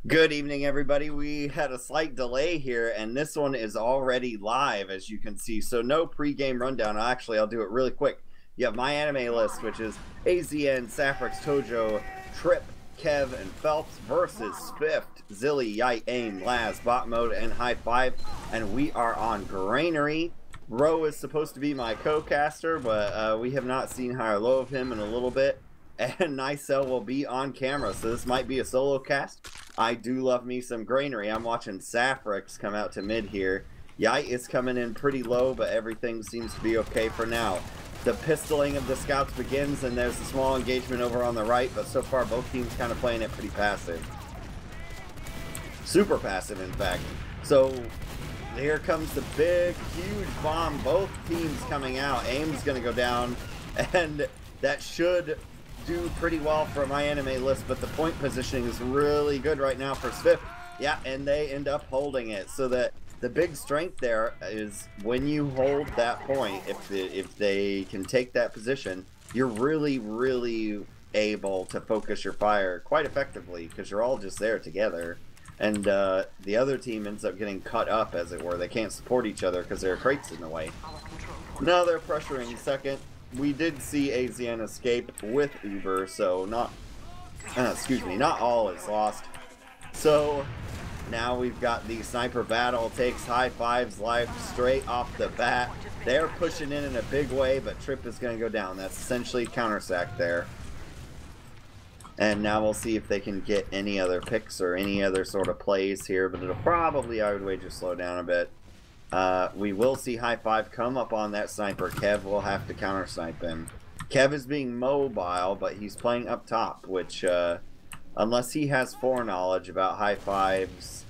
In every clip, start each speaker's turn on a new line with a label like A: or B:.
A: Good evening, everybody. We had a slight delay here, and this one is already live, as you can see. So no pre-game rundown. Actually, I'll do it really quick. You have MyAnimeList, which is AZN, Saffrix, Tojo, Trip, Kev, and Phelps versus SVIFT, Zilly, Yite, Aim, Laz, Bot Mode, and High Five. And we are on Granary. Ro is supposed to be my co-caster, but we have not seen high or low of him in a little bit. And Nicell will be on camera, so this might be a solo cast. I do love me some Granary. I'm watching Saffrix come out to mid here. Yite is coming in pretty low, but everything seems to be okay for now. The pistoling of the scouts begins, and there's a small engagement over on the right, but so far both teams kind of playing it pretty passive. Super passive, in fact. So here comes the big, huge bomb. Both teams coming out. Aim's going to go down, and that should do pretty well for MyAnimeList, but the point positioning is really good right now for SVIFT. Yeah, and they end up holding it. So that the big strength there is when you hold that point, if they can take that position, you're really able to focus your fire quite effectively because you're all just there together. And the other team ends up getting cut up, as it were. They can't support each other because there are crates in the way. Now they're pressuring second. We did see AZN escape with Uber, so not all is lost. So now we've got the sniper battle. Takes High Five's life straight off the bat. They're pushing in a big way, but Trip is going to go down. That's essentially counter-sack there. And now we'll see if they can get any other picks or any other sort of plays here, but it'll probably, I would wager, slow down a bit. We will see High Five come up on that sniper. Kev will have to counter snipe him. Kev is being mobile, but he's playing up top, which, unless he has foreknowledge about High Five's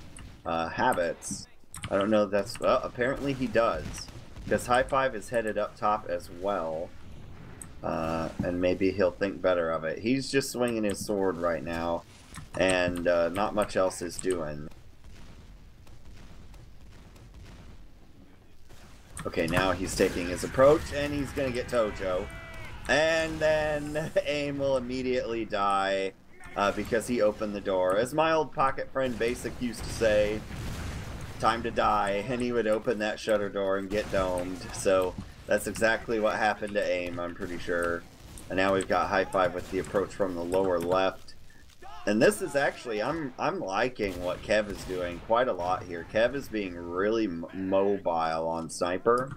A: habits, I don't know if that's, well, apparently he does, because High Five is headed up top as well, and maybe he'll think better of it. He's just swinging his sword right now, and not much else is doing. Okay, now he's taking his approach, and he's going to get Tojo. And then Aim will immediately die because he opened the door. As my old pocket friend Basic used to say, time to die, and he would open that shutter door and get domed. So that's exactly what happened to Aim, I'm pretty sure. And now we've got High Five with the approach from the lower left. And this is actually, I'm liking what Kev is doing quite a lot here. Kev is being really mobile on Sniper,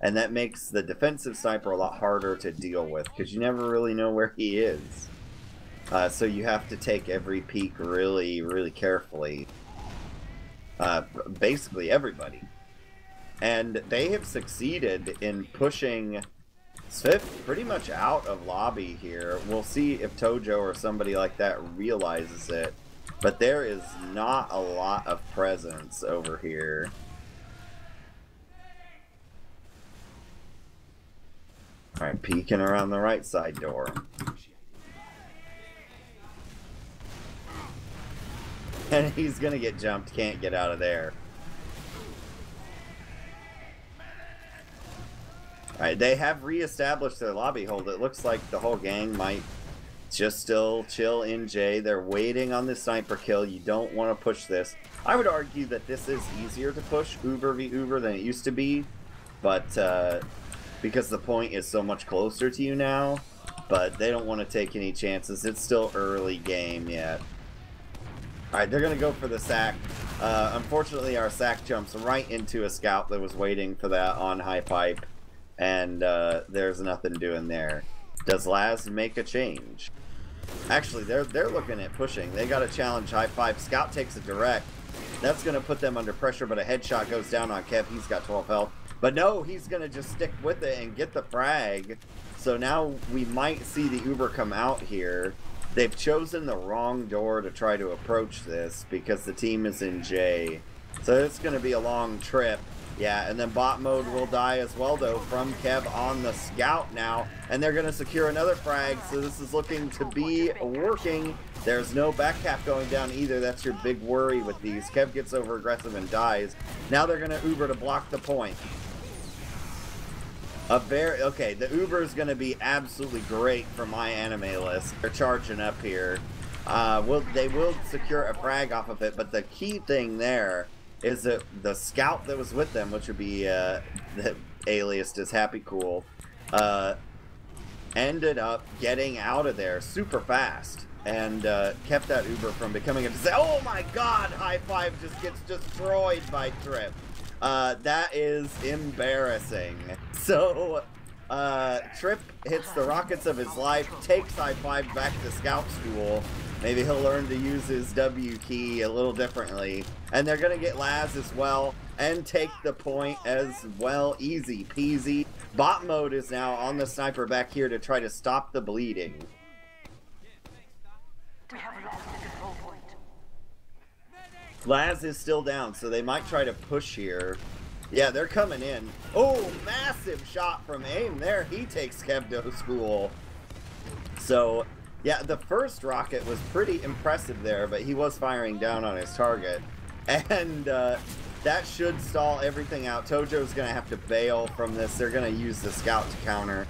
A: and that makes the defensive Sniper a lot harder to deal with, because you never really know where he is. So you have to take every peek really carefully. Basically everybody. And they have succeeded in pushing SVIFT pretty much out of lobby here. We'll see if Tojo or somebody like that realizes it. But there is not a lot of presence over here. Alright, peeking around the right side door. And he's gonna get jumped, can't get out of there. Alright, they have re-established their lobby hold. It looks like the whole gang might just still chill in J. They're waiting on this sniper kill. You don't want to push this. I would argue that this is easier to push Uber v Uber than it used to be, but because the point is so much closer to you now, but they don't want to take any chances. It's still early game yet. Alright, they're going to go for the sack. Unfortunately, our sack jumps right into a scout that was waiting for that on High Pipe. And there's nothing doing there. Does Laz make a change? Actually, they're looking at pushing. They got to challenge High Five. Scout takes a direct. That's going to put them under pressure, but a headshot goes down on Kev. He's got 12 health. But no, he's going to just stick with it and get the frag. So now we might see the Uber come out here. They've chosen the wrong door to try to approach this because the team is in J. So it's going to be a long trip. Yeah, and then bot mode will die as well, though, from Kev on the scout now. And they're going to secure another frag, so this is looking to be working. There's no back cap going down either. That's your big worry with these. Kev gets over aggressive and dies. Now they're going to Uber to block the point. Okay, the Uber is going to be absolutely great for MyAnimeList. They're charging up here. They will secure a frag off of it, but the key thing there is that the scout that was with them, which would be the alias is Happy Cool, ended up getting out of there super fast and kept that Uber from becoming a disaster. Oh my god, High Five just gets destroyed by Trip. That is embarrassing. So, Trip hits the rockets of his life, takes High Five back to Scout School. Maybe he'll learn to use his W key a little differently. And they're going to get Laz as well and take the point as well. Easy peasy. Bot mode is now on the sniper back here to try to stop the bleeding. Laz is still down, so they might try to push here. Yeah, they're coming in. Oh, massive shot from AIM there. He takes Kev to school. So, yeah, the first rocket was pretty impressive there, but he was firing down on his target. And that should stall everything out. Tojo's going to have to bail from this. They're going to use the scout to counter.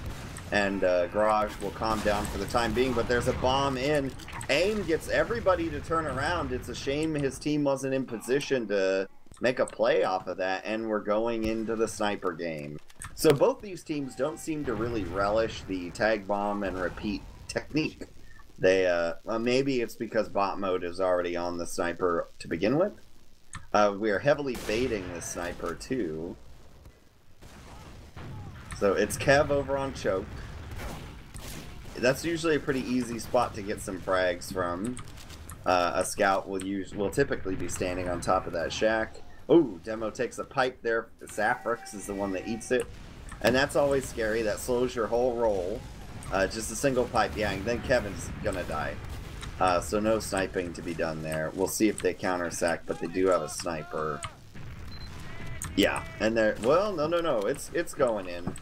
A: And Garage will calm down for the time being, but there's a bomb in. AIM gets everybody to turn around. It's a shame his team wasn't in position to make a play off of that, and we're going into the sniper game. So both these teams don't seem to really relish the tag bomb and repeat technique. They, well, maybe it's because bot mode is already on the sniper to begin with. We are heavily baiting the sniper too. So it's Kev over on Choke. That's usually a pretty easy spot to get some frags from. A scout will typically be standing on top of that shack. Oh, Demo takes a pipe there. Saffrix is the one that eats it. And that's always scary. That slows your whole roll. Just a single pipe, yeah, and then Kevin's gonna die. So no sniping to be done there. We'll see if they counter sack, but they do have a sniper. Yeah, and they're, well, no, it's going in.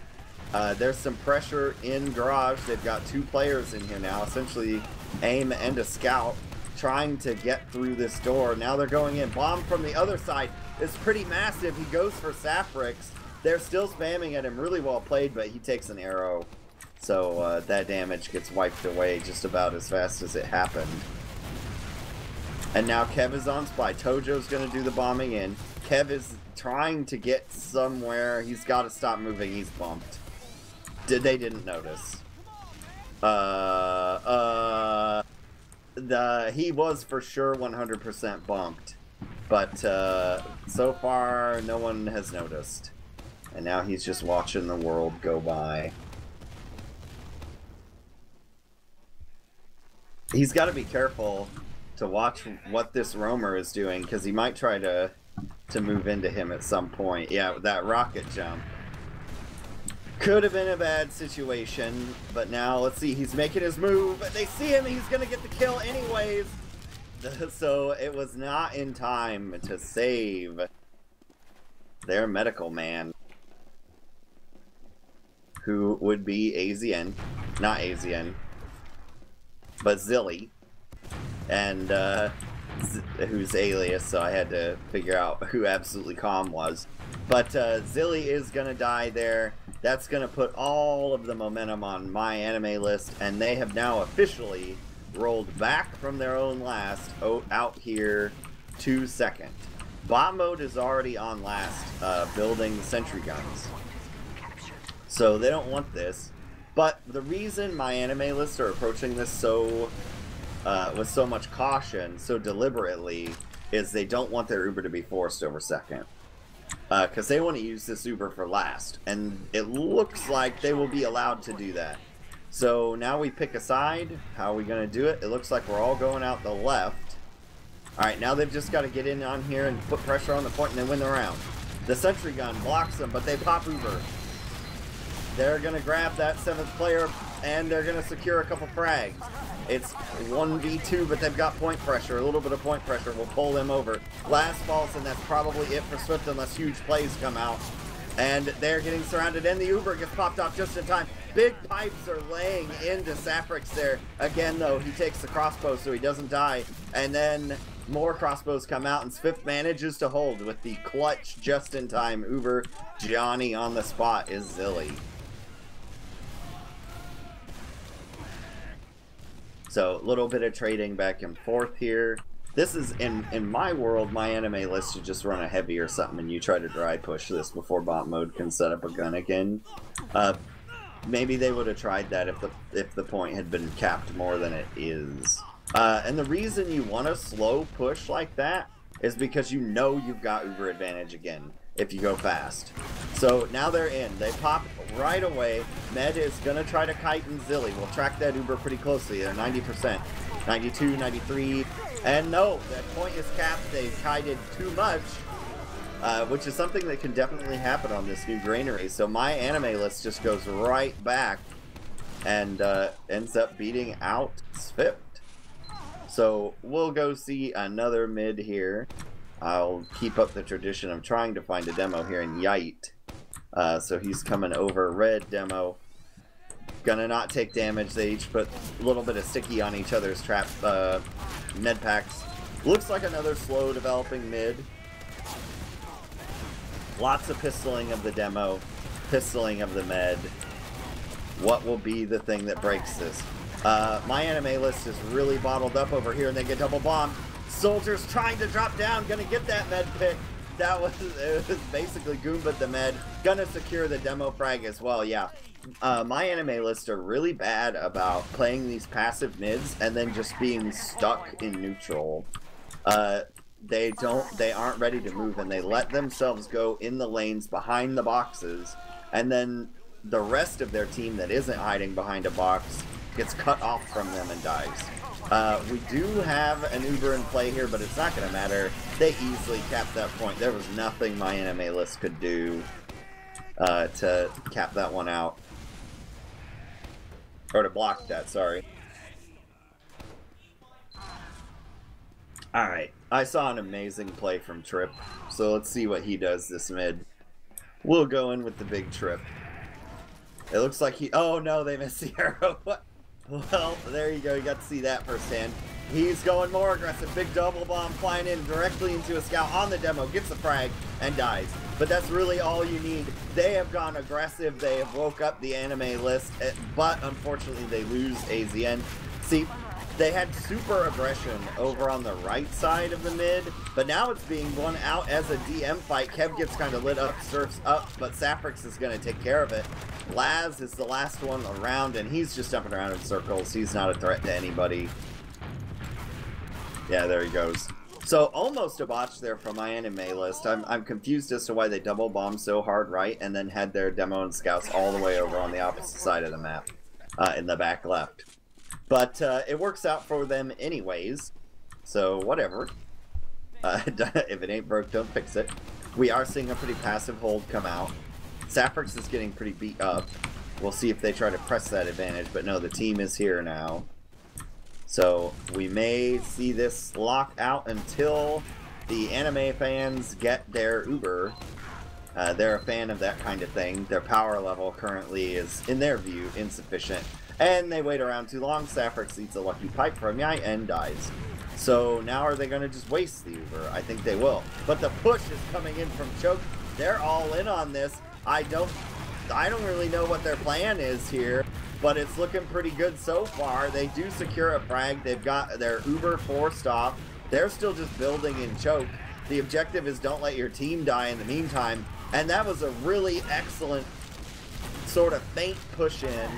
A: There's some pressure in Garage. They've got two players in here now, essentially AIM and a scout, trying to get through this door. Now they're going in. Bomb from the other side is pretty massive. He goes for Saffrix. They're still spamming at him. Really well played, but he takes an arrow. So that damage gets wiped away just about as fast as it happened. And now Kev is on spy. Tojo's going to do the bombing in. Kev is trying to get somewhere. He's got to stop moving. He's bumped. They didn't notice. He was for sure 100% bumped. But so far, no one has noticed. And now he's just watching the world go by. He's got to be careful to watch what this roamer is doing, because he might try to move into him at some point. Yeah, with that rocket jump. Could have been a bad situation, but now let's see. He's making his move. They see him. He's going to get the kill anyways. So it was not in time to save their medical man, who would be AZN. Not AZN, but Zilly. And who's alias, so I had to figure out who Absolutely Calm was. But Zilly is going to die there. That's going to put all of the momentum on MyAnimeList, and they have now officially rolled back from their own last out here to second. Bot mode is already on last, building sentry guns. So they don't want this. But the reason MyAnimeList are approaching this so with so much caution, so deliberately, is they don't want their Uber to be forced over second. Because they want to use this Uber for last. And it looks like they will be allowed to do that. So now we pick a side. How are we going to do it? It looks like we're all going out the left. Alright, now they've just got to get in on here and put pressure on the point and then win the round. The sentry gun blocks them, but they pop Uber. They're going to grab that 7th player, and they're going to secure a couple frags. It's 1v2, but they've got point pressure. A little bit of point pressure will pull them over. Last falls, and that's probably it for Swift unless huge plays come out. And they're getting surrounded, and the Uber gets popped off just in time. Big pipes are laying into Saffrix there. Again, though, he takes the crossbow so he doesn't die. And then more crossbows come out, and Swift manages to hold with the clutch just in time. Uber, Johnny on the spot is Zilly. So a little bit of trading back and forth here. This is, in my world, MyAnimeList should just run a heavy or something, and you try to dry push this before bot mode can set up a gun again. Maybe they would have tried that if the point had been capped more than it is. And the reason you want to slow push like that is because you know you've got Uber advantage again if you go fast. So now they're in. They pop right away. Med is going to try to kite and Zilly. We'll track that Uber pretty closely. They're 90%. 92, 93. And no, that point is capped. They kited too much. Which is something that can definitely happen on this new granary. So MyAnimeList just goes right back and ends up beating out SVIFT. So we'll go see another mid here. I'll keep up the tradition of trying to find a demo here in Yite. So he's coming over red demo. Gonna not take damage. They each put a little bit of sticky on each other's trap med packs. Looks like another slow developing mid. Lots of pistoling of the demo, pistoling of the med. What will be the thing that breaks this? MyAnimeList is really bottled up over here, and they get double bombed. Soldiers trying to drop down, gonna get that med pick. It was basically Goomba the med. Gonna secure the demo frag as well, yeah. MyAnimeList are really bad about playing these passive mids and then just being stuck in neutral. They aren't ready to move, and they let themselves go in the lanes behind the boxes, and then the rest of their team that isn't hiding behind a box gets cut off from them and dies. We do have an Uber in play here, but it's not going to matter. They easily capped that point. There was nothing MyAnimeList could do to cap that one out. Or to block that, sorry. Alright, I saw an amazing play from Trip, so let's see what he does this mid. We'll go in with the big Trip. It looks like he... Oh no, they missed the arrow. Well, there you go, you got to see that firsthand. He's going more aggressive. Big double bomb flying in directly into a scout on the demo, gets the frag, and dies. But that's really all you need. They have gone aggressive, they have woke up the anime list, but unfortunately they lose AZN. See, they had super aggression over on the right side of the mid, but now it's being won out as a DM fight. Kev gets kind of lit up, surfs up, but Saprix is going to take care of it. Laz is the last one around, and he's just jumping around in circles. He's not a threat to anybody. Yeah, there he goes. So, almost a botch there from MyAnimeList. I'm confused as to why they double bombed so hard right, and then had their demo and scouts all the way over on the opposite side of the map, in the back left. But it works out for them anyways, so whatever. If it ain't broke, don't fix it. We are seeing a pretty passive hold come out. Saprix is getting pretty beat up. We'll see if they try to press that advantage, but no, the team is here now. So we may see this lock out until the anime fans get their Uber. They're a fan of that kind of thing. Their power level currently is, in their view, insufficient. And they wait around too long. Saprix eats a lucky pipe from Yai and dies. So now are they going to just waste the Uber? I think they will. But the push is coming in from Choke. They're all in on this. I don't really know what their plan is here, but it's looking pretty good so far. They do secure a frag. They've got their Uber forced off. They're still just building in Choke. The objective is don't let your team die in the meantime. And that was a really excellent sort of feint push in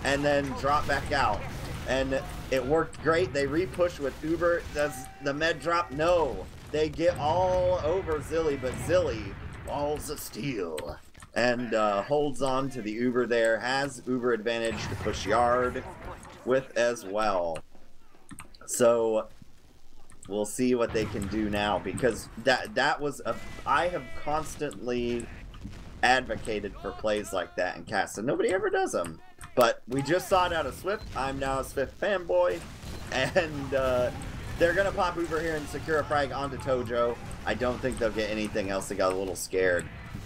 A: and then drop back out. And it worked great. They re-push with Uber. Does the med drop? No. They get all over Zilly, but Zilly, balls of steel, and holds on to the Uber there. Has Uber advantage to push yard with as well. So we'll see what they can do now, because that was a... I have constantly advocated for plays like that in cast, and nobody ever does them. But we just saw it out of SVIFT. I'm now a SVIFT fanboy, and they're gonna pop Uber here and secure a frag onto Tojo. I don't think they'll get anything else. They got a little scared.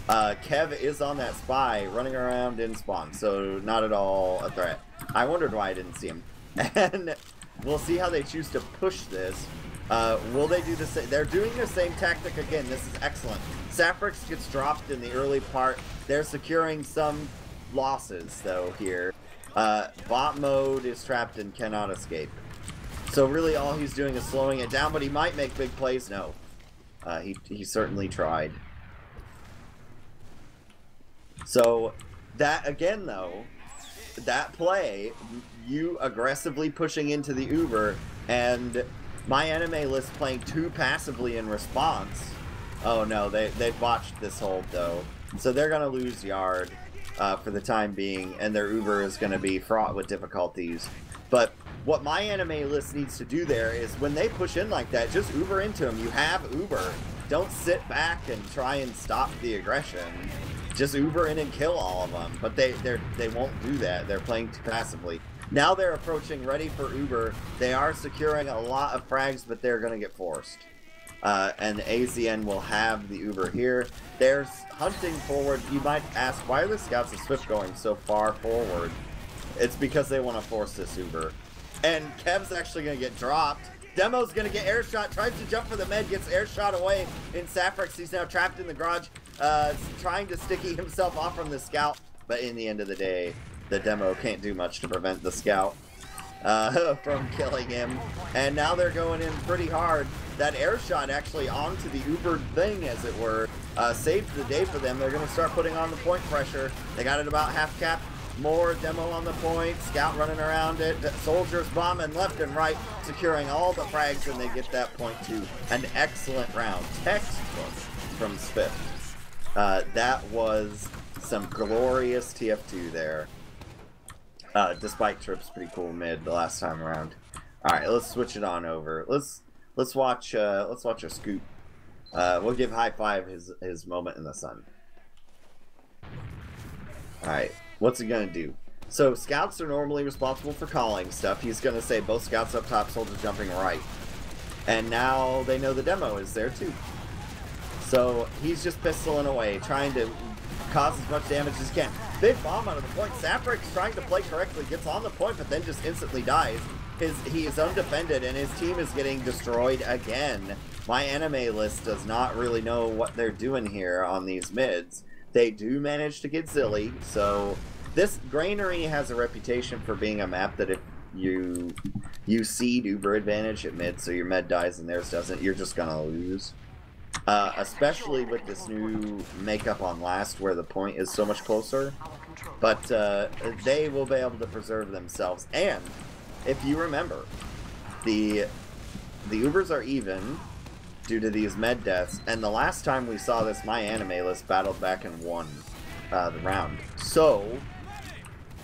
A: Kev is on that spy, running around in spawn, so not at all a threat. I wondered why I didn't see him. And we'll see how they choose to push this. Will they do the same? They're doing the same tactic again. This is excellent. Saprix gets dropped in the early part. They're securing some losses, though, here. Bot mode is trapped and cannot escape. So really all he's doing is slowing it down, but he might make big plays. No. He certainly tried. So that, again though, that play, you aggressively pushing into the Uber and MyAnimeList playing too passively in response. Oh no, they've botched this hold though. So they're going to lose yard for the time being, and their Uber is going to be fraught with difficulties. But what MyAnimeList needs to do there is when they push in like that, just Uber into them. You have Uber. Don't sit back and try and stop the aggression. Just Uber in and kill all of them. But they won't do that. They're playing too passively. Now they're approaching ready for Uber. They are securing a lot of frags, but they're going to get forced. And AZN will have the Uber here. There's hunting forward. You might ask, why are the scouts of SVIFT going so far forward? It's because they want to force this Uber. And Kev's actually going to get dropped. Demo's going to get air shot. Tries to jump for the med. Gets air shot away in Saffrix. He's now trapped in the garage. Trying to sticky himself off from the scout. But in the end of the day, the Demo can't do much to prevent the scout from killing him. And now they're going in pretty hard. That air shot actually onto the Uber thing, as it were, saved the day for them. They're going to start putting on the point pressure. They got it about half cap. More Demo on the point. Scout running around it. Soldiers bombing left and right, securing all the frags, and they get that point too. An excellent round. Textbook from SVIFT. That was some glorious TF2 there. Despite Trip's pretty cool mid the last time around. All right, let's switch it on over. Let's watch a scoop. We'll give High Five his moment in the sun. All right, what's he gonna do? So scouts are normally responsible for calling stuff. He's gonna say both scouts up top, soldiers jumping right. And now they know the Demo is there too. So he's just pistoling away, trying to cause as much damage as he can. Big bomb out of the point. Saffrix trying to play correctly, gets on the point, but then just instantly dies. He is undefended, and his team is getting destroyed again. MyAnimeList does not really know what they're doing here on these mids. They do manage to get Zilly, so this Granary has a reputation for being a map that if you seed Uber advantage at mid, so your med dies and theirs doesn't, you're just gonna lose. Especially with this new makeup on last, where the point is so much closer. But they will be able to preserve themselves. And if you remember, the Ubers are even due to these med deaths, and the last time we saw this, MyAnimeList battled back and won the round. So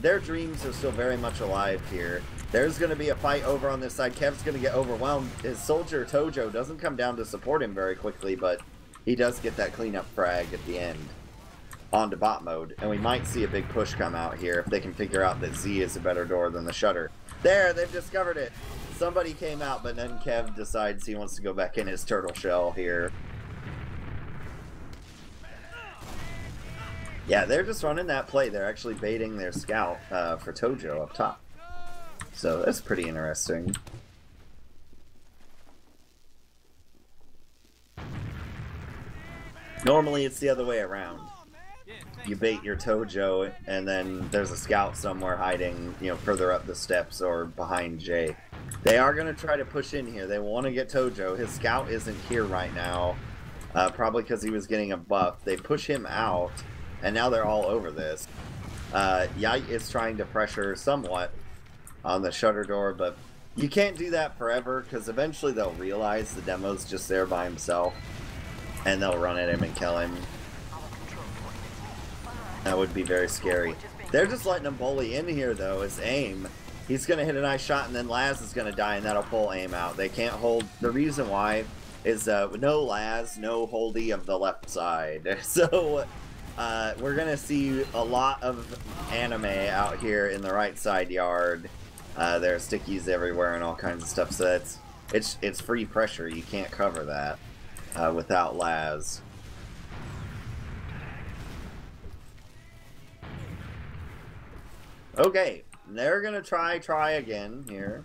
A: their dreams are still very much alive here. There's going to be a fight over on this side. Kev's going to get overwhelmed. His soldier Tojo doesn't come down to support him very quickly, but he does get that cleanup frag at the end onto bot mode, and we might see a big push come out here if they can figure out that Z is a better door than the shutter. There, they've discovered it. Somebody came out, but then Kev decides he wants to go back in his turtle shell here. Yeah, they're just running that play. They're actually baiting their scout for Tojo up top. So that's pretty interesting. Normally it's the other way around. You bait your Tojo, and then there's a scout somewhere hiding, you know, further up the steps or behind Jay. They are going to try to push in here. They want to get Tojo. His scout isn't here right now, probably because he was getting a buff. They push him out, and now they're all over this. Yite is trying to pressure somewhat on the shutter door, but you can't do that forever, because eventually they'll realize the Demo's just there by himself, and they'll run at him and kill him. That would be very scary. They're just letting him bully in here, though. It's aim. He's going to hit a nice shot, and then Laz is going to die, and that'll pull aim out. They can't hold. The reason why is no Laz, no holdy of the left side. So we're going to see a lot of anime out here in the right side yard. There are stickies everywhere and all kinds of stuff. So it's free pressure. You can't cover that without Laz. Okay, they're gonna try again here.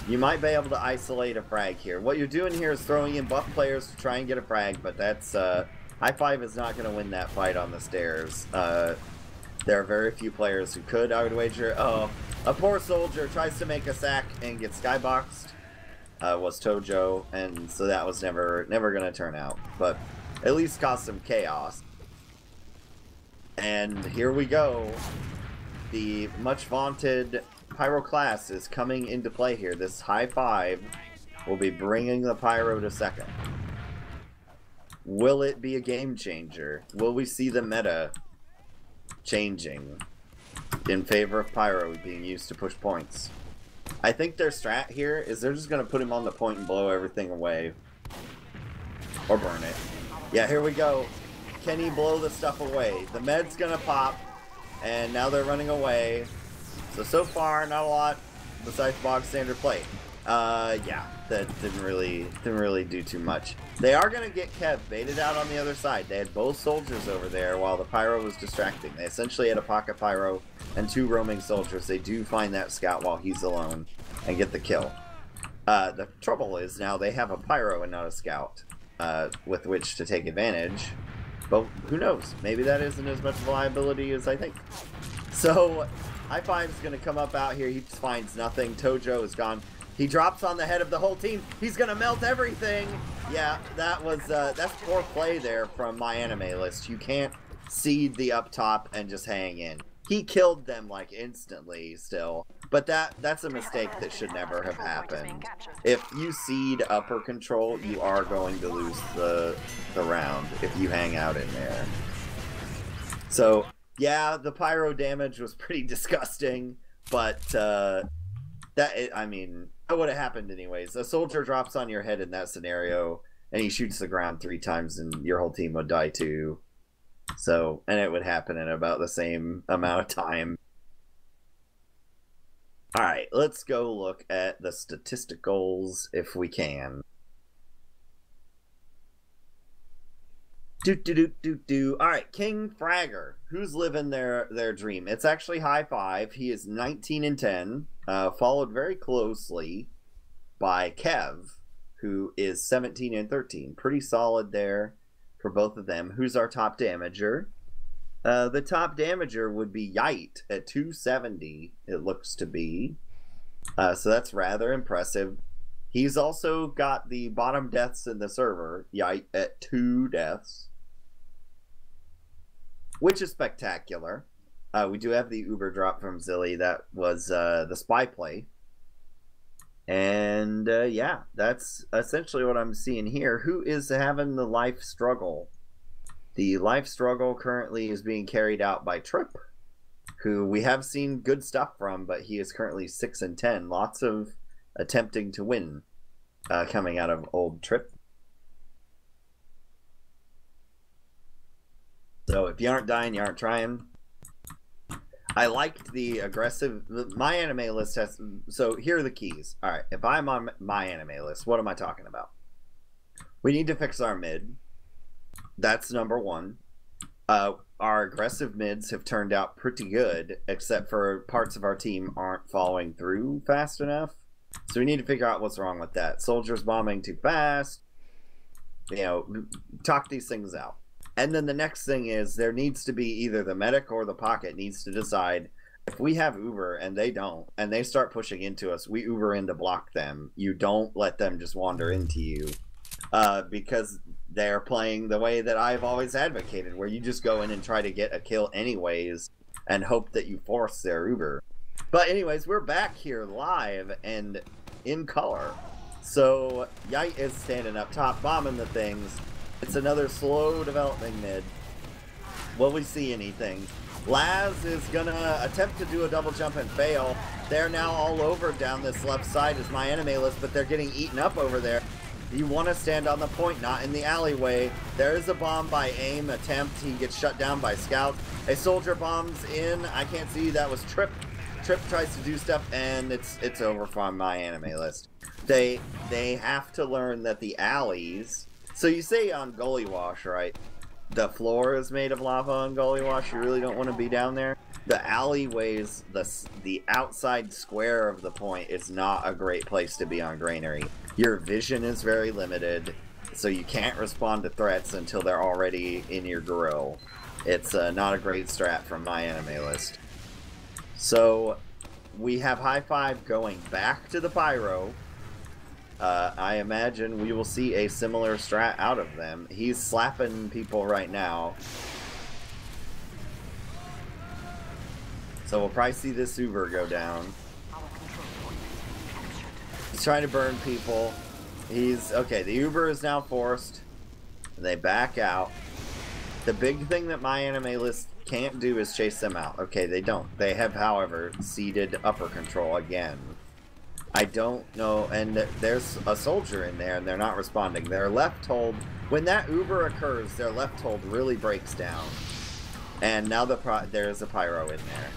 A: You might be able to isolate a frag here. What you're doing here is throwing in buff players to try and get a frag, but that's High Five is not gonna win that fight on the stairs. There are very few players who could, I would wager. Oh, a poor soldier tries to make a sack and gets skyboxed. Was Tojo, and so that was never gonna turn out. But at least caused some chaos. And here we go. The much vaunted Pyro class is coming into play here. This high five will be bringing the Pyro to second. Will it be a game changer? Will we see the meta changing in favor of Pyro being used to push points? I think their strat here is they're just going to put him on the point and blow everything away. Or burn it. Yeah, here we go. Can he blow the stuff away? The med's going to pop, and now they're running away. So far, not a lot besides bog standard play. Yeah, that didn't really do too much. They are going to get Kev baited out on the other side. They had both soldiers over there while the Pyro was distracting. They essentially had a pocket Pyro and 2 roaming soldiers. They do find that scout while he's alone and get the kill. The trouble is now they have a Pyro and not a scout with which to take advantage. But who knows? Maybe that isn't as much of a liability as I think. So, High Five's going to come up out here. He finds nothing. Tojo is gone. He drops on the head of the whole team. He's gonna melt everything. Yeah, that was that's poor play there from MyAnimeList. You can't seed the up top and just hang in. He killed them like instantly still, but that's a mistake that should never have happened. If you seed upper control, you are going to lose the round if you hang out in there. So yeah, the Pyro damage was pretty disgusting, but I mean, it would have happened anyways. A soldier drops on your head in that scenario, and he shoots the ground 3 times, and your whole team would die too. So, and it would happen in about the same amount of time. Alright, let's go look at the statisticals if we can. Alright, King Fragger. Who's living their dream? It's actually High Five. He is 19 and 10. Followed very closely by Kev, who is 17 and 13. Pretty solid there for both of them. Who's our top damager? The top damager would be Yite at 270, it looks to be. So that's rather impressive. He's also got the bottom deaths in the server, Yite at 2 deaths, which is spectacular. We do have the Uber drop from Zilly. That was the spy play. And yeah, that's essentially what I'm seeing here. Who is having the life struggle? The life struggle currently is being carried out by Trip, who we have seen good stuff from, but he is currently 6 and 10. Lots of attempting to win coming out of old Trip. So if you aren't dying, you aren't trying. I liked the aggressive. MyAnimeList has. So here are the keys. All right, if I'm on MyAnimeList, what am I talking about? We need to fix our mid. That's number 1. Our aggressive mids have turned out pretty good, except for parts of our team aren't following through fast enough. So we need to figure out what's wrong with that. Soldiers bombing too fast. You know, talk these things out. And then the next thing is there needs to be either the medic or the pocket needs to decide if we have Uber and they don't, and they start pushing into us, we Uber in to block them. You don't let them just wander into you because they're playing the way that I've always advocated, where you just go in and try to get a kill anyways and hope that you force their Uber. But anyways, we're back here live and in color. So Yite is standing up top, bombing the things. It's another slow developing mid. Will we see anything? Laz is gonna attempt to do a double jump and fail. They're now all over down this left side as MyAnimeList, but they're getting eaten up over there. You want to stand on the point, not in the alleyway. There is a bomb by aim attempt. He gets shut down by scout. A soldier bombs in. I can't see. That was Trip. Trip tries to do stuff, and it's over from MyAnimeList. They have to learn that the alleys. So you say on Gully Wash, right? The floor is made of lava on Gully Wash. You really don't want to be down there. The alleyways, the outside square of the point is not a great place to be on Granary. Your vision is very limited, so you can't respond to threats until they're already in your grill. It's not a great strat from MyAnimeList. So we have High Five going back to the Pyro. I imagine we will see a similar strat out of them. He's slapping people right now. So we'll probably see this Uber go down. He's trying to burn people. Okay, the Uber is now forced. They back out. The big thing that MyAnimeList can't do is chase them out. Okay, they don't. They have, however, ceded upper control again. I don't know, and there's a soldier in there, and they're not responding. Their left hold, when that Uber occurs, their left hold really breaks down. And now there's a Pyro in there.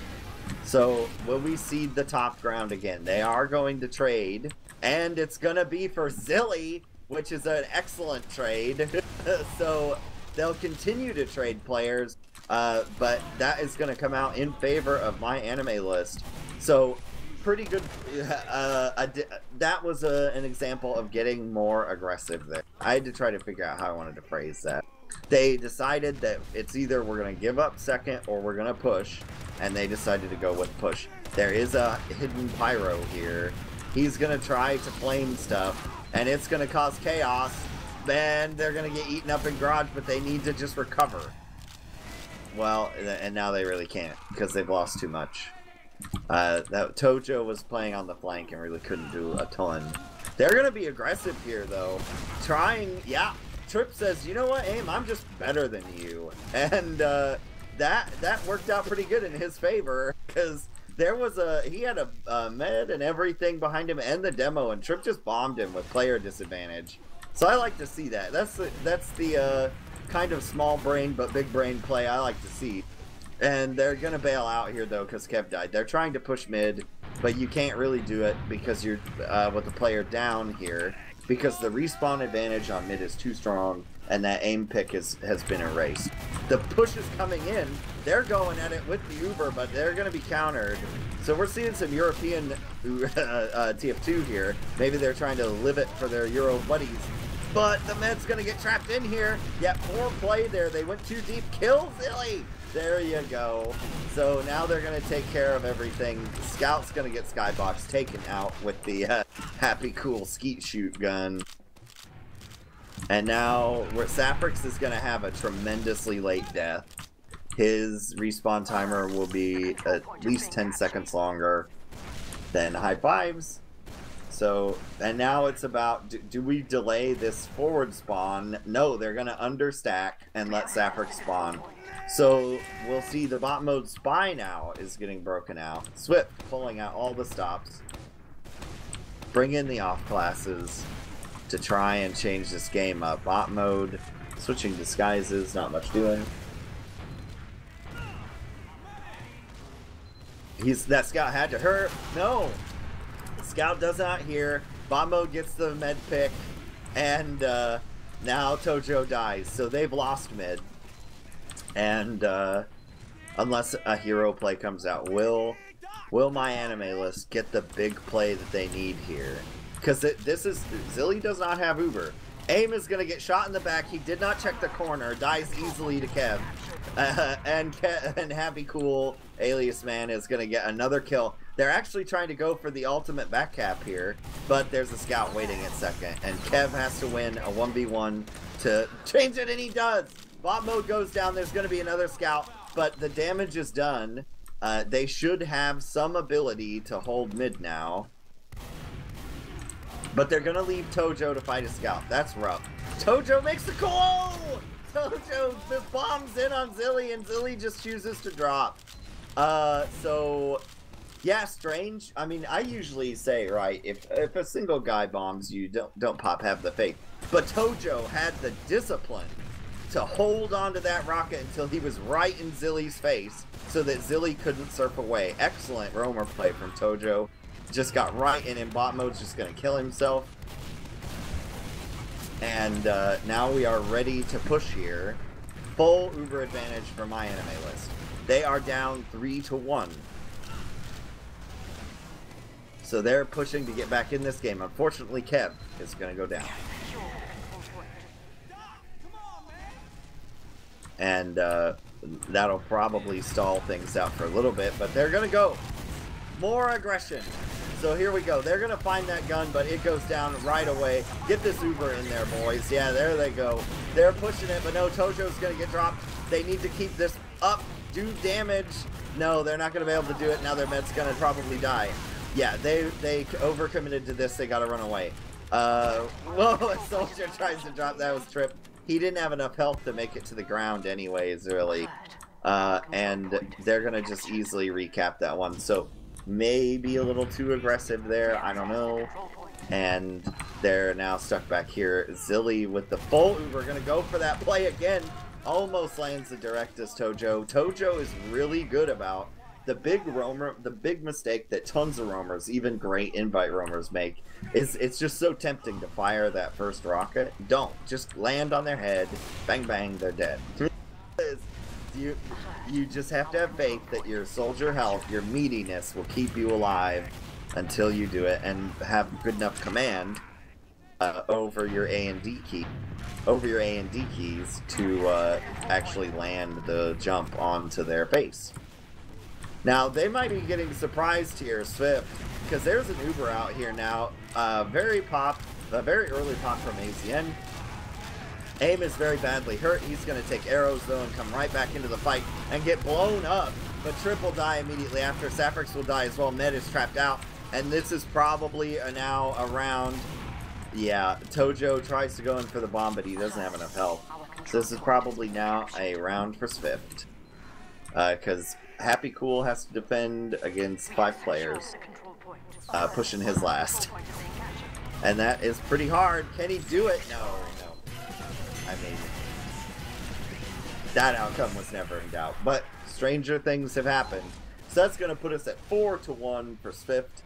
A: So, will we cede the top ground again? They are going to trade, and it's going to be for Zilly, which is an excellent trade. So, they'll continue to trade players, but that is going to come out in favor of MyAnimeList. So, pretty good. That was an example of getting more aggressive there. I had to try to figure out how I wanted to phrase that. They decided that it's either we're going to give up second or we're going to push, and they decided to go with push. There is a hidden Pyro here. He's going to try to flame stuff, and it's going to cause chaos. Then they're going to get eaten up in garage, but they need to just recover. Well, and now they really can't because they've lost too much. That Tojo was playing on the flank and really couldn't do a ton. They're going to be aggressive here, though. Trying, yeah. Trip says, you know what, Aim, I'm just better than you. And that worked out pretty good in his favor, because he had a med and everything behind him and the demo, and Trip just bombed him with player disadvantage. So I like to see that. That's the kind of small brain but big brain play I like to see. And they're going to bail out here, though, because Kev died. They're trying to push mid, but you can't really do it because you're with the player down here, because the respawn advantage on mid is too strong, and that aim pick has been erased. The push is coming in. They're going at it with the Uber, but they're going to be countered. So we're seeing some European TF2 here. Maybe they're trying to live it for their Euro buddies. But the med's going to get trapped in here. Yeah, poor play there. They went too deep. Kill Zilly! There you go. So now they're going to take care of everything. Scout's going to get Skybox taken out with the Happy Cool Skeet Shoot gun. And now Saprix is going to have a tremendously late death. His respawn timer will be at least 10 seconds longer than High Five's. So, and now it's about, do we delay this forward spawn? No, they're going to understack and let Saprix spawn. So, we'll see the bot mode spy now is getting broken out. SVIFT pulling out all the stops. Bring in the off classes to try and change this game up. Bot mode, switching disguises, not much doing. That Scout had to hurt. No! Scout does not hear. Bot mode gets the med pick. And now Tojo dies. So they've lost mid. And unless a hero play comes out, will MyAnimeList get the big play that they need here? Because Zilly does not have Uber. Aim is going to get shot in the back. He did not check the corner. Dies easily to Kev. And Happy Cool Alias Man is going to get another kill. They're actually trying to go for the ultimate back cap here, but there's a Scout waiting at second. And Kev has to win a 1v1 to change it, and he does. Bot mode goes down. There's going to be another Scout, but the damage is done. They should have some ability to hold mid now. But they're going to leave Tojo to fight a Scout. That's rough. Tojo makes the call! Tojo just bombs in on Zilly, and Zilly just chooses to drop. So, yeah, strange. I mean, I usually say, right, if a single guy bombs you, don't pop, have the faith. But Tojo had the discipline to hold on to that rocket until he was right in Zilly's face so that Zilly couldn't surf away. Excellent roamer play from Tojo. Just got right in bot mode's just going to kill himself. And now we are ready to push here. Full Uber advantage for MyAnimeList. They are down 3-1. So they're pushing to get back in this game. Unfortunately, Kev is going to go down. and that'll probably stall things out for a little bit, but they're gonna go more aggression. So here we go. They're gonna find that gun, but it goes down right away. Get this Uber in there, boys. Yeah, there they go. They're pushing it, but no, Tojo's gonna get dropped. They need to keep this up, do damage. No, they're not gonna be able to do it. Now their med's gonna probably die. Yeah, they overcommitted to this. They gotta run away. Whoa, a soldier tries to drop. That was Trip. He didn't have enough health to make it to the ground anyways, really. And they're gonna just easily recap that one. So maybe a little too aggressive there, I don't know. And they're now stuck back here. Zilly with the full Uber, gonna go for that play again. Almost lands the direct as Tojo. Tojo is really good about the big roamer, the big mistake that tons of roamers, even great invite roamers, make is it's just so tempting to fire that first rocket. Don't. Just land on their head, bang bang, they're dead. You just have to have faith that your soldier health, your meatiness will keep you alive until you do it, and have good enough command over your A and D key, keys to actually land the jump onto their base. Now they might be getting surprised here, SVIFT, because there's an Uber out here now. Very early pop from AZN. AIM is very badly hurt. He's going to take arrows, though, and come right back into the fight and get blown up. But Trip will die immediately after. Sapphirex will die as well. Med is trapped out. And this is probably now around... Yeah, Tojo tries to go in for the bomb, but he doesn't have enough health. So this is probably now a round for SVIFT. Because Happy Cool has to defend against 5 players. Pushing his last. And that is pretty hard. Can he do it? No. I mean, that outcome was never in doubt. But stranger things have happened. So that's going to put us at 4-1 for SVIFT.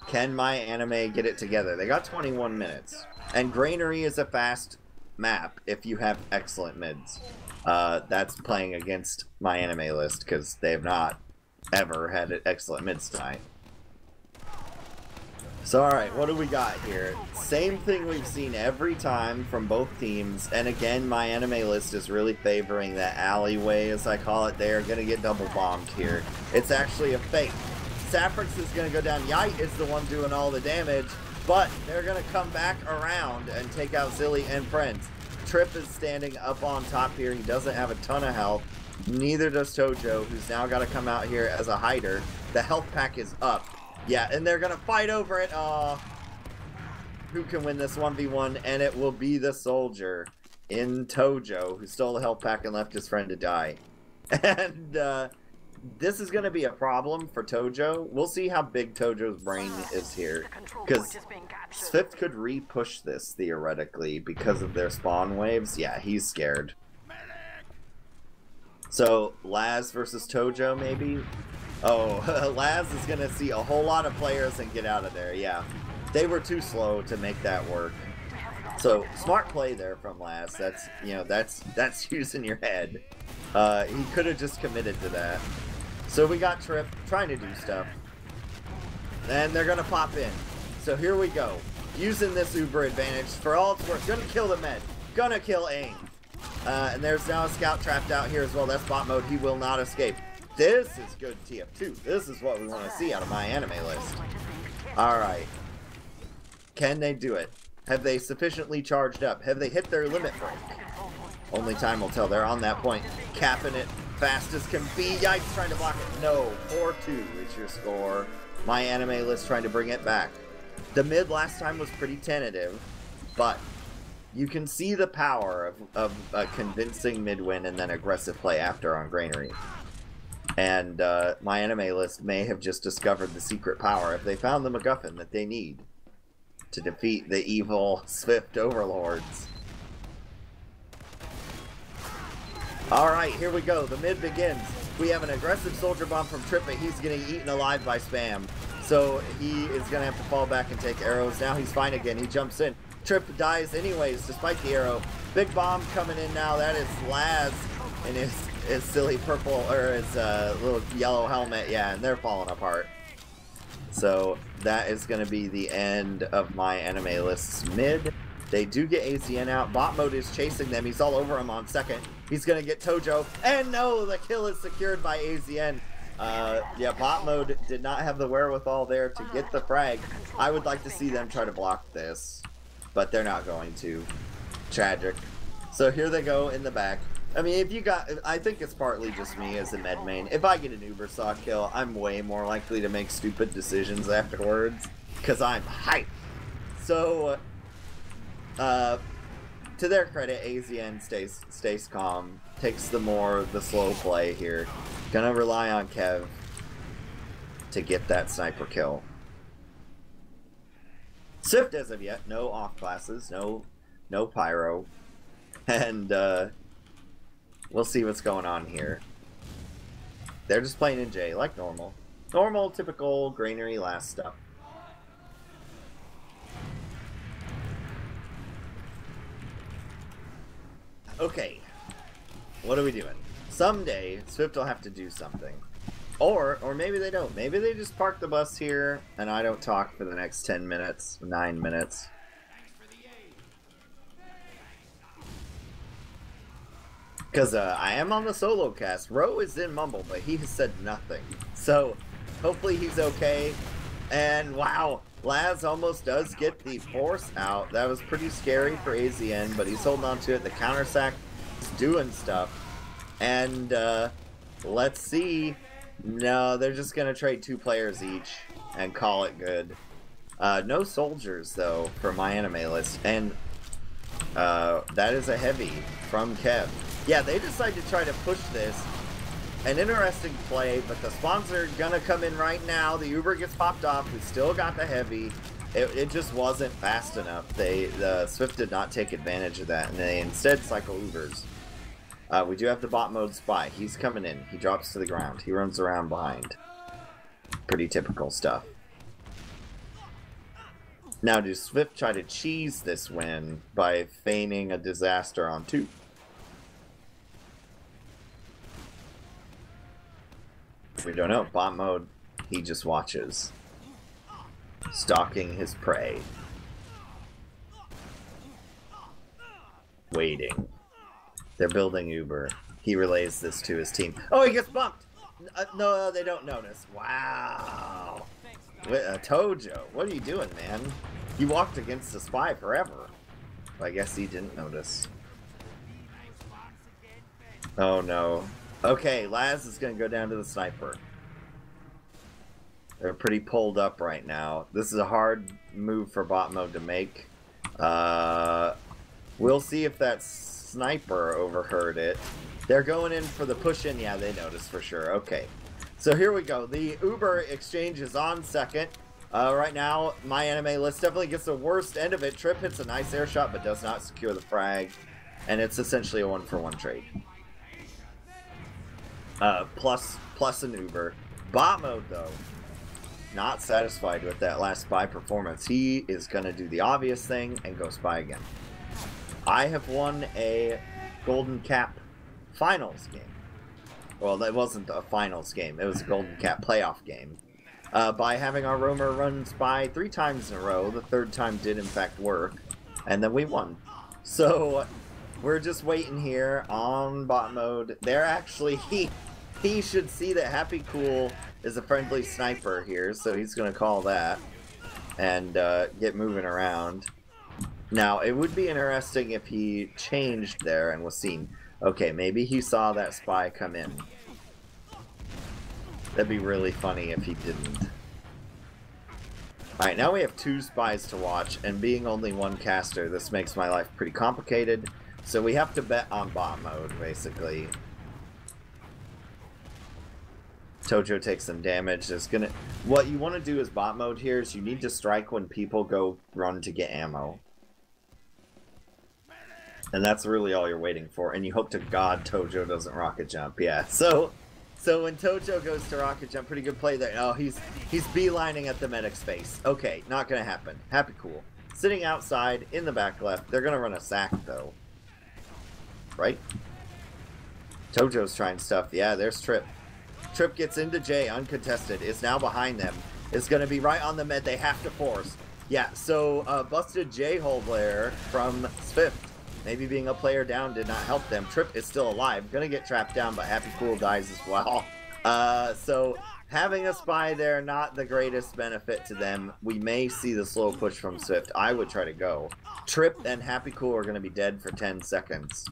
A: Can MyAnime get it together? They got 21 minutes. And Granary is a fast map if you have excellent mids. That's playing against MyAnimeList because they have not ever had excellent mids tonight. So alright, what do we got here? Same thing we've seen every time from both teams, and again, MyAnimeList is really favoring that alleyway, as I call it. They are going to get double bombed here. It's actually a fake. Sapphirex is going to go down. Yite is the one doing all the damage, but they're going to come back around and take out Zilly and friends. Trip is standing up on top here. He doesn't have a ton of health. Neither does Tojo, who's now got to come out here as a hider. The health pack is up. Yeah, and they're going to fight over it. Who can win this 1v1? And it will be the soldier in Tojo, who stole the health pack and left his friend to die. And this is going to be a problem for Tojo. We'll see how big Tojo's brain is here. Because SVIFT could re-push this, theoretically, because of their spawn waves. Yeah, he's scared. So, Laz versus Tojo, maybe? Oh, Laz is going to see a whole lot of players and get out of there, yeah. They were too slow to make that work. So, smart play there from Laz. That's, you know, that's using your head. He could have just committed to that. So we got Trip trying to do stuff. And they're going to pop in. So here we go. Using this Uber advantage for all it's worth. Gonna kill the med. Gonna kill AIM. And there's now a scout trapped out here as well. That's bot mode. He will not escape. This is good TF2. This is what we want to see out of MyAnimeList. Alright. Can they do it? Have they sufficiently charged up? Have they hit their limit break? Only time will tell. They're on that point. Capping it fast as can be. Yikes, trying to block it. No. 4-2 is your score. MyAnimeList trying to bring it back. The mid last time was pretty tentative, but you can see the power of a convincing mid win and then aggressive play after on Granary. And MyAnimeList may have just discovered the secret power if they found the MacGuffin that they need to defeat the evil SVIFT overlords. Alright, here we go. The mid begins. We have an aggressive soldier bomb from Trip, but he's getting eaten alive by spam. So he is going to have to fall back and take arrows. Now he's fine again. He jumps in. Trip dies anyways, despite the arrow. Big bomb coming in now. That is Laz in his silly purple, or his little yellow helmet. Yeah, and they're falling apart. So that is going to be the end of MyAnimeList's mid. They do get AZN out. Bot mode is chasing them. He's all over him on second. He's going to get Tojo. And no, the kill is secured by AZN. Yeah, bot mode did not have the wherewithal there to get the frag. I would like to see them try to block this, but they're not going to. Tragic. So here they go in the back. I mean, if you got, I think it's partly just me as a med main. If I get an Uber saw kill, I'm way more likely to make stupid decisions afterwards, because I'm hyped. So, to their credit, AZN stays calm, takes the slow play here. Gonna rely on Kev to get that sniper kill. SVIFT as of yet, no off classes, no Pyro, and we'll see what's going on here. They're just playing in J like normal. Normal, typical granary last stuff. Okay, what are we doing? Someday, SVIFT will have to do something. Or maybe they don't. Maybe they just park the bus here, and I don't talk for the next 10 minutes, 9 minutes. Because I am on the solo cast. Ro is in Mumble, but he has said nothing. So, hopefully he's okay. And wow, Laz almost does get the force out. That was pretty scary for AZN, but he's holding on to it. The counter sack is doing stuff. And let's see. No, they're just going to trade 2 players each and call it good. No soldiers, though, for MyAnimeList. And that is a heavy from Kev. Yeah, they decide to try to push this. An interesting play, but the sponsor gonna come in right now. The Uber gets popped off. We still got the heavy. It just wasn't fast enough. The SVIFT did not take advantage of that, and they instead cycle Ubers. We do have the bot mode spy. He's coming in. He drops to the ground. He runs around behind. Pretty typical stuff. Now, do SVIFT try to cheese this win by feigning a disaster on 2? We don't know. Bot mode, he just watches. Stalking his prey. Waiting. They're building Uber. He relays this to his team. Oh, he gets bumped! No, they don't notice. Wow. Tojo, what are you doing, man? You walked against the spy forever. I guess he didn't notice. Oh, no. Okay, Laz is going to go down to the sniper. They're pretty pulled up right now. This is a hard move for bot mode to make. We'll see if that sniper overheard it. They're going in for the push-in. Yeah, they noticed for sure. Okay. So here we go. The Uber exchange is on second. Right now, MyAnimeList definitely gets the worst end of it. Trip hits a nice air shot, but does not secure the frag. And it's essentially a 1-for-1 trade. Plus an Uber. Bot mode, though, not satisfied with that last spy performance. He is going to do the obvious thing and go spy again. I have won a Golden Cap finals game. Well, that wasn't a finals game. It was a Golden Cap playoff game. By having our roamer run spy 3 times in a row. The 3rd time did, in fact, work. And then we won. So, we're just waiting here on bot mode. They're actually... He should see that Happy Cool is a friendly sniper here, so he's going to call that and get moving around. Now, it would be interesting if he changed there and was seen. Okay, maybe he saw that spy come in. That'd be really funny if he didn't. Alright, now we have 2 spies to watch, and being only 1 caster, this makes my life pretty complicated. So we have to bet on bot mode, basically. Tojo takes some damage. What you want to do as bot mode here is you need to strike when people go run to get ammo. And that's really all you're waiting for. And you hope to God Tojo doesn't rocket jump. Yeah, so when Tojo goes to rocket jump, pretty good play there. Oh, he's beelining at the medic space. Okay, not gonna happen. Happy Cool. Sitting outside in the back left. They're gonna run a sack though. Right? Tojo's trying stuff. Yeah, there's Trip. Trip gets into J uncontested. Is now behind them. Is going to be right on the med. They have to force. Yeah, so busted J-hole there from SVIFT. Maybe being a player down did not help them. Trip is still alive. Gonna get trapped down, but Happy Cool dies as well. So having a spy there, not the greatest benefit to them. We may see the slow push from SVIFT. I would try to go. Trip and Happy Cool are going to be dead for 10 seconds.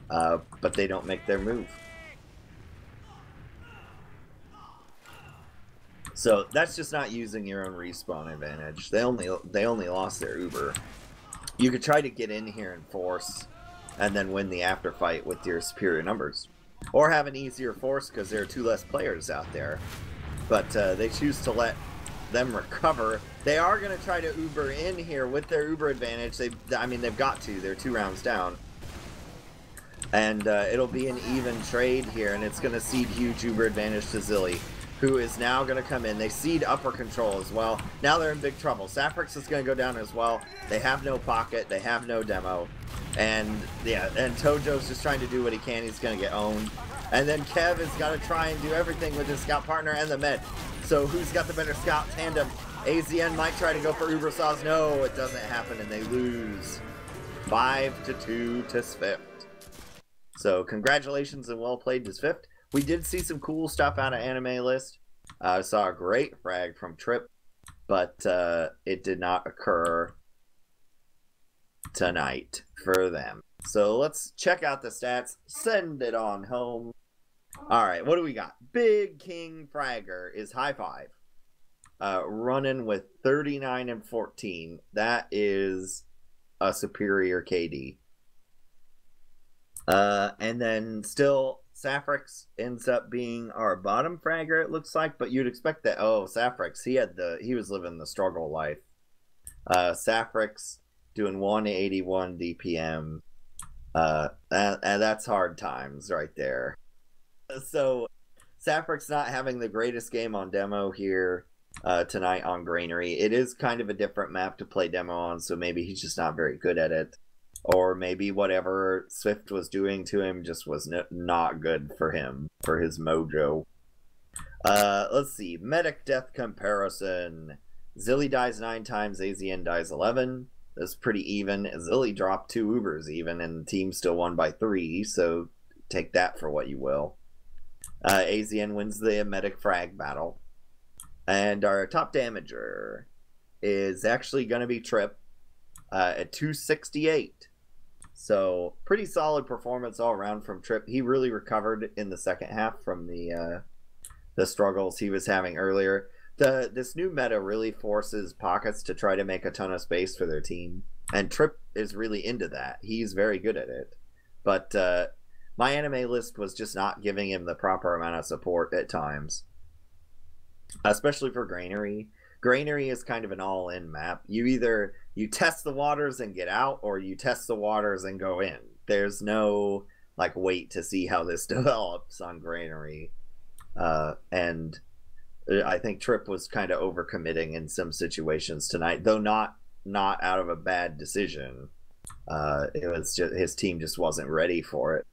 A: But they don't make their move. So that's just not using your own respawn advantage. They only lost their Uber. You could try to get in here and force, and then win the after fight with your superior numbers, or have an easier force because there are 2 less players out there. But they choose to let them recover. They are going to try to Uber in here with their Uber advantage. I mean, they've got to. They're 2 rounds down. And it'll be an even trade here, and it's going to cede huge Uber advantage to Zilly, who is now going to come in. They cede upper control as well. Now they're in big trouble. Sapphirex is going to go down as well. They have no pocket. They have no demo. And, yeah, and Tojo's just trying to do what he can. He's going to get owned. And then Kev has got to try and do everything with his scout partner and the med. So who's got the better scout tandem? AZN might try to go for Uber Saws. No, it doesn't happen, and they lose 5-2 to SVIFT. So congratulations and well played to SVIFT. We did see some cool stuff out of AnimeList. I saw a great frag from Trip, but it did not occur tonight for them. So let's check out the stats. Send it on home. All right, what do we got? Big King Fragger is high 5. Running with 39 and 14. That is a superior KD. And then still Sapphirex ends up being our bottom fragger, it looks like, but you'd expect that. Oh, Sapphirex, he was living the struggle life. Sapphirex doing 181 DPM. And that's hard times right there. So Sapphirex not having the greatest game on demo here tonight on Granary. It is kind of a different map to play demo on, so maybe he's just not very good at it. Or maybe whatever SVIFT was doing to him just was not good for him, for his mojo. Let's see. Medic death comparison. Zilly dies 9 times, AZN dies 11. That's pretty even. Zilly dropped 2 Ubers even, and the team still won by 3, so take that for what you will. AZN wins the medic frag battle. And our top damager is actually going to be Trip at 268. So pretty solid performance all around from Trip. He really recovered in the second half from the struggles he was having earlier. This new meta really forces pockets to try to make a ton of space for their team, and Trip is really into that. He's very good at it. But MyAnimeList was just not giving him the proper amount of support at times, especially for Granary. Granary is kind of an all-in map. You test the waters and get out, or you test the waters and go in. There's no like wait to see how this develops on Granary. And I think Trip was kind of overcommitting in some situations tonight, though not out of a bad decision. It was just his team just wasn't ready for it.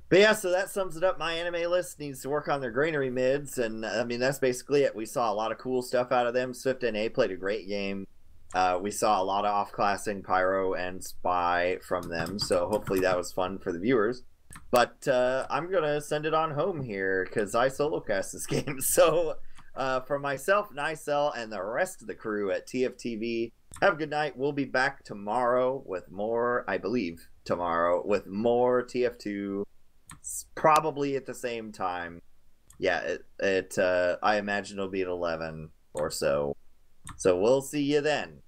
A: But yeah, so that sums it up. MyAnimeList needs to work on their Granary mids, and I mean that's basically it. We saw a lot of cool stuff out of them. SVIFT NA played a great game. We saw a lot of off-classing Pyro and Spy from them, so hopefully that was fun for the viewers. But I'm going to send it on home here because I solo cast this game. So for myself, Nicell, and the rest of the crew at TFTV, have a good night. We'll be back tomorrow with more, I believe, with more TF2, probably at the same time. Yeah, I imagine it'll be at 11 or so. So we'll see you then.